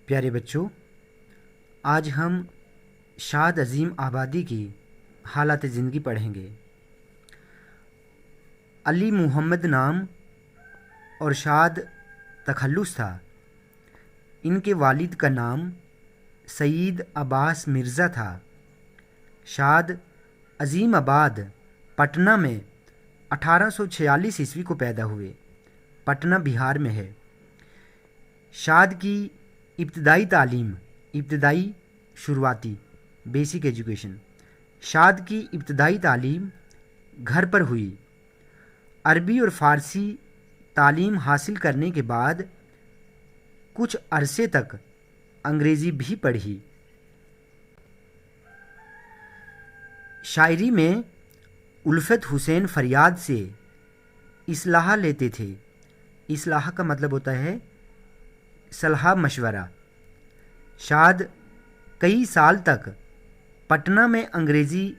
پیارے بچوں، آج ہم شاد عظیم آبادی کی حالات زندگی پڑھیں گے۔ علی محمد نام اور شاد تخلص تھا۔ ان کے والد کا نام سعید عباس مرزا تھا۔ شاد عظیم آباد پٹنہ میں 1846 عیسوی کو پیدا ہوئے۔ پٹنہ بہار میں ہے۔ شاد کی ابتدائی شروعاتی بیسک ایجوکیشن شاد کی ابتدائی تعلیم گھر پر ہوئی۔ عربی اور فارسی تعلیم حاصل کرنے کے بعد کچھ عرصے تک انگریزی بھی پڑھی۔ شاعری میں الفت حسین فریاد سے اصلاح لیتے تھے۔ اصلاح کا مطلب ہوتا ہے صلاح مشورہ۔ شاد کئی سال تک پٹنہ میں انگریزی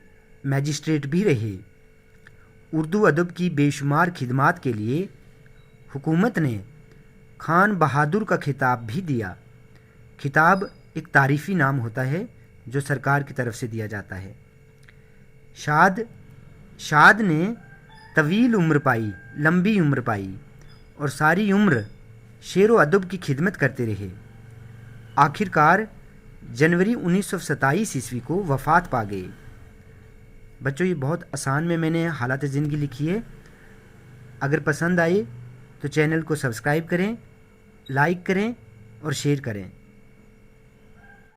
میجسٹریٹ بھی رہے۔ اردو ادب کی بے شمار خدمات کے لیے حکومت نے خان بہادر کا خطاب بھی دیا۔ خطاب ایک تعریفی نام ہوتا ہے جو سرکار کی طرف سے دیا جاتا ہے۔ شاد نے طویل عمر پائی، لمبی عمر پائی اور ساری عمر شعر و ادب کی خدمت کرتے رہے۔ آخر کار جنوری 1927 عیسوی کو وفات پا گئے۔ بچوں، یہ بہت آسان میں نے حالات زندگی لکھی ہے۔ اگر پسند آئے تو چینل کو سبسکرائب کریں، لائک کریں اور شیئر کریں۔